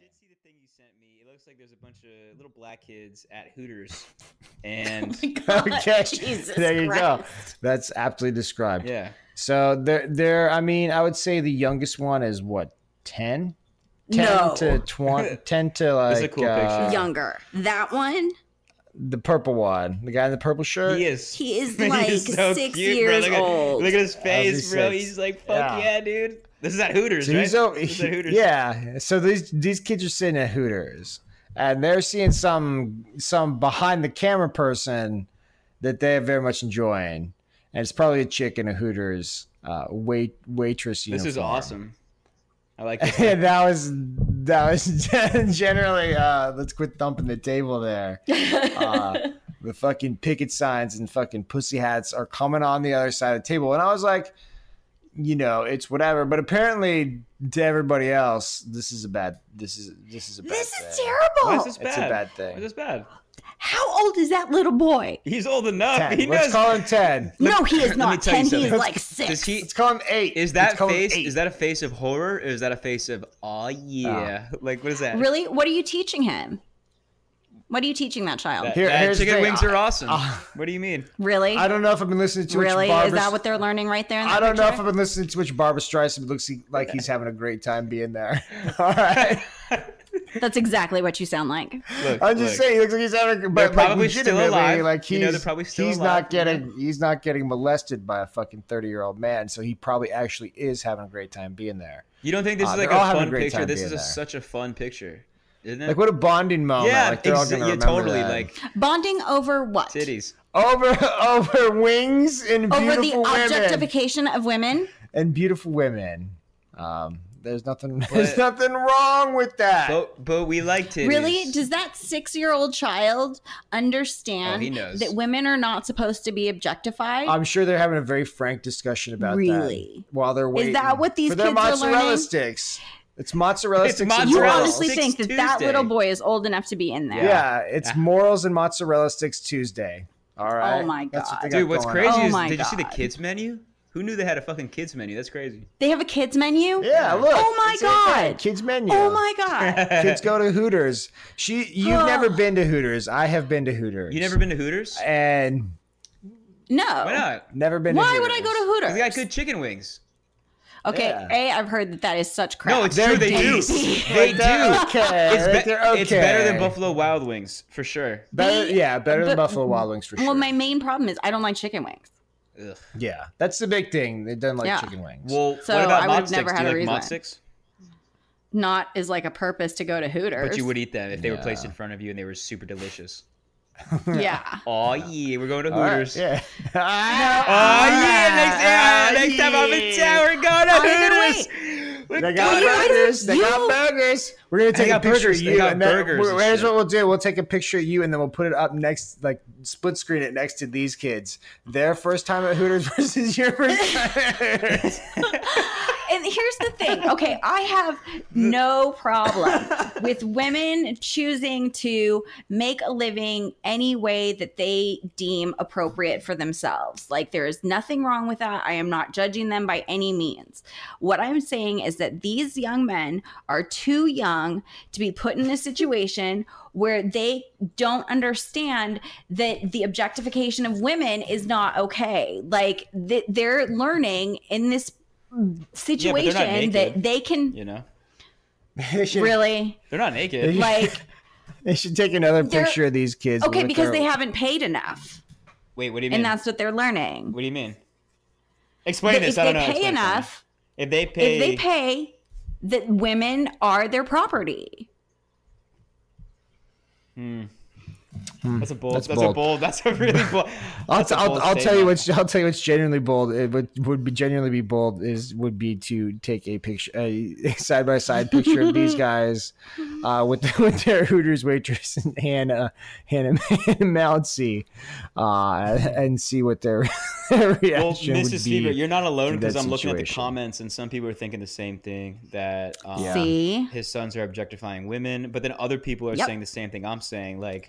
did see the thing you sent me. It looks like there's a bunch of little black kids at Hooters, and Okay, Jesus there you go. Christ. That's aptly described. yeah, So they're. I mean, I would say the youngest one is what, 10? 10 No. to 20, 10 to This is a like cool picture. Younger. That one, the purple one, the guy in the purple shirt. he is. he is He like is so 6 cute, years bro. old. Look at his face, bro. 6. He's like, fuck yeah, dude. This is at Hooters, So right? he's This is at Hooters. yeah. So these kids are sitting at Hooters, and they're seeing some behind the camera person that they're very much enjoying, and it's probably a chick in a Hooters waitress uniform. This is awesome. I like this. Yeah, that was generally let's quit thumping the table there. The fucking picket signs and fucking pussy hats are coming on the other side of the table, and I was like, it's whatever. But apparently, to everybody else, this is a bad. This is a bad. This thing. is terrible. Why is this bad? It's a bad thing. Why is this bad? How old is that little boy? He's old enough. 10. He Let's knows. call him 10. No, he is let me not tell you 10. He something. is like Does 6. he? Let's call him 8. Is that Let's call him face? 8. Is that a face of horror, or is that a face of oh yeah? Like what is that? Really? What are you teaching him? What are you teaching that child? Here's the chicken thing. wings are awesome. What do you mean? Really? I don't know if I've been listening to Really? which Barbara. Is that what they're learning right there in that I don't know if picture? I've been listening to which Barbara Streisand looks like he's having a great time being there. All right. That's exactly what you sound like. Look, I'm just saying, he looks like he's having. They're But probably still legitimately, alive. like he's, They're probably still he's alive. not getting molested by a fucking 30-year-old man, so he probably actually is having a great time being there. You don't think this is like they're all a having a fun great picture? time This being is there. such a fun picture, isn't it? Like what a bonding moment. yeah, like they're all gonna remember totally. that. Like Bonding over what? titties. over wings and Over the beautiful women objectification of women? and beautiful women. There's nothing wrong with that. But we like titties. Really? Does that 6-year-old child understand Oh, he knows. that women are not supposed to be objectified? I'm sure they're having a very frank discussion about Really? that while they're waiting. that what these for their kids are mozzarella learning? sticks? It's mozzarella It's sticks. and you mozzarella morals. honestly Sticks think that Tuesday. little boy is old enough to be in there? Yeah, it's morals and mozzarella sticks Tuesday. All right. Oh my That's what God. they got Dude, what's going crazy on. Oh is my did you see the God. kids menu? Who knew they had a fucking kids menu? That's crazy. They have a kids menu? Yeah, look. Oh my it's right there. God. Kids menu. Oh my God. Kids go to Hooters. You've never been to Hooters. I have been to Hooters. You never been to Hooters? And No. Why not? never been to Why Hooters. would I go to Hooters? They got good chicken wings. Okay, Yeah. I've heard that is such crap. No, it's They're true. They do. tasty. They They're do. okay. They're okay. It's better than Buffalo Wild Wings for sure. Better than but- Buffalo Wild Wings for sure. Well, my main problem is I don't like chicken wings. Ugh. Yeah, that's the big thing. They don't like Yeah. chicken wings. Well, So what about I mott would've never sticks? had Do a you like reason. mott sticks? Not as like a purpose to go to Hooters. But you would eat them if they were Yeah. placed in front of you and they were super delicious. Yeah. Oh yeah, we're going to All right, Hooters. yeah. Oh yeah, next time I'm in town, we're going to Hooters. They got burgers. They got burgers. We're gonna take a got picture burgers. of They you, got and then burgers and here's shit. what we'll do. We'll take a picture of you, and then we'll put it up next, like split screen it next to these kids. Their first time at Hooters versus your first time at Hooters. And here's the thing. Okay, I have no problem with women choosing to make a living any way that they deem appropriate for themselves. Like, there is nothing wrong with that. I am not judging them by any means. What I'm saying is that these young men are too young to be put in a situation where they don't understand that the objectification of women is not okay. Like, they're learning in this situation that they can You know, They should, really they're not naked. like they should take another They're- picture of these kids. okay with because their- they haven't paid enough Wait, what do you mean? and that's what they're learning. What do you mean? Explain That this. if I they don't know. pay Explain it to me. enough, If they pay, that women are their property. That's a bold. That's That's, bold. a bold. That's a really bold. I'll that's a bold tell you statement. what's genuinely bold. It would be genuinely be bold would be to take a picture, a side by side picture of these guys with their Hooters waitress and Hannah Mountsy, and see what their reaction Well, would Mrs. be. Fever, you're not alone in because that I'm looking at the situation. comments and some people are thinking the same thing that Yeah. See? his sons are objectifying women, but then other people are Yep. saying the same thing I'm saying. Like,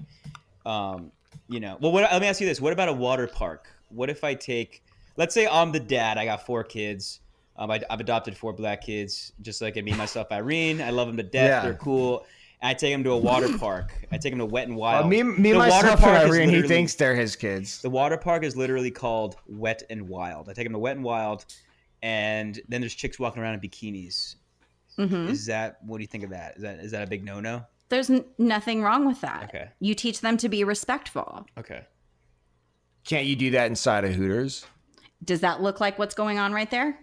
you know, well, let me ask you this: what about a water park? What if I take, let's say I'm the dad, I got 4 kids, I've adopted 4 black kids, just like me, myself, Irene. I love them to death. Yeah. They're cool. And I take them to a water park. I take them to Wet and Wild. Me myself, and Irene, he thinks they're his kids. The water park is literally called Wet and Wild. I take them to Wet and Wild, and then there's chicks walking around in bikinis. Mm-hmm. What do you think of that? Is that a big no-no? There's nothing wrong with that. Okay. You teach them to be respectful. Okay. Can't you do that inside of Hooters? Does that look like what's going on right there?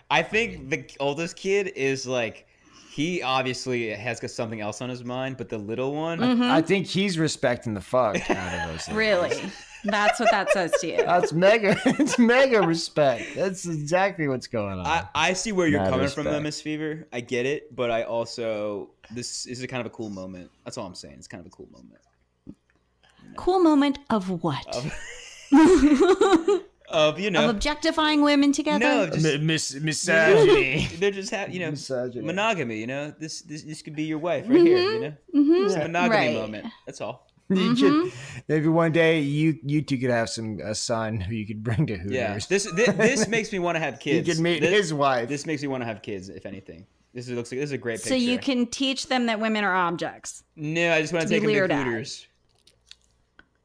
I think the oldest kid is like, he obviously has got something else on his mind, but the little one, I think he's respecting the fuck out of those things. Really? That's what that says to you. That's mega. It's mega respect. That's exactly what's going on. I see where you're coming from, Miss Fever. I get it, but I also, this is a kind of a cool moment. That's all I'm saying. It's kind of a cool moment. You know? Cool moment of what? Of objectifying women together. No, just misogyny. They're just monogamy. You know, this could be your wife right here. You know, it's a monogamy moment. That's all. Maybe one day you two could have a son who you could bring to Hooters. Yeah, this makes me want to have kids. You could meet his wife. This makes me want to have kids. If anything, this is a great picture. So you can teach them that women are objects. No, I just want to take them to Hooters.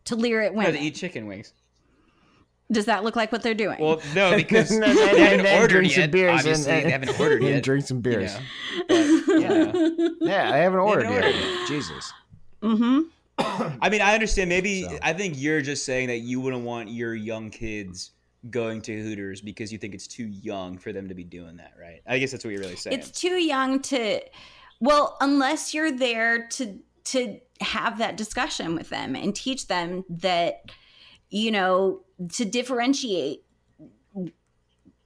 To leer at women. No, to eat chicken wings. Does that look like what they're doing? Well, no, because they haven't ordered yet. Obviously, they haven't ordered yet. Drink some beers. Yeah, I haven't ordered yet. Jesus. Mm-hmm. I mean, I understand. I think you're just saying that you wouldn't want your young kids going to Hooters because you think it's too young for them to be doing that, right? I guess that's what you're really saying. It's too young to, well, unless you're there to have that discussion with them and teach them that, to differentiate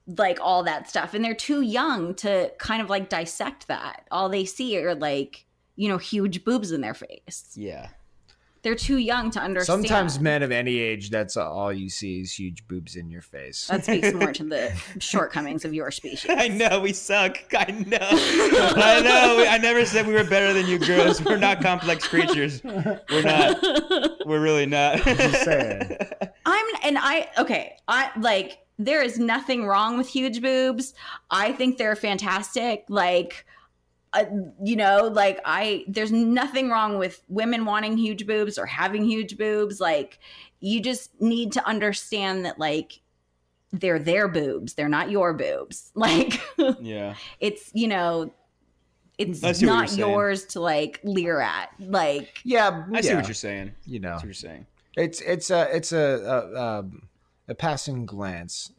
like all that stuff. And they're too young to kind of like dissect that. All they see are like, huge boobs in their face. Yeah. They're too young to understand. Sometimes men of any age, that's all you see is huge boobs in your face. That speaks more to the shortcomings of your species. I know, we suck. I know. I know. I never said we were better than you girls. We're not complex creatures. We're not. We're really not. I'm just saying. There is nothing wrong with huge boobs. I think they're fantastic. There's nothing wrong with women wanting huge boobs or having huge boobs. Like, you just need to understand that, like, they're their boobs. They're not your boobs. Like, yeah, it's it's not yours to like leer at. Like, yeah, I see what you're saying. I see what you're saying. It's a passing glance.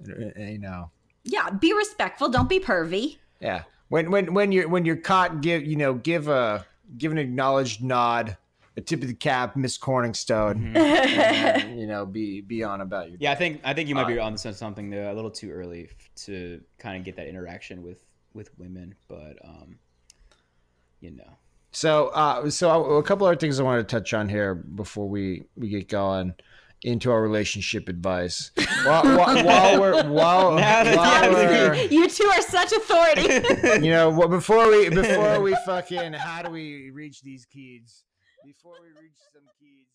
Yeah, be respectful. Don't be pervy. Yeah. When you're caught, give an acknowledged nod, a tip of the cap, Miss Corningstone, and, be on about your. Yeah, I think you might be on something there. A little too early to kind of get that interaction with women, but So a couple other things I wanted to touch on here before we get going into our relationship advice. While you two are such authority. Before we fucking, how do we reach these kids? Before we reach some kids.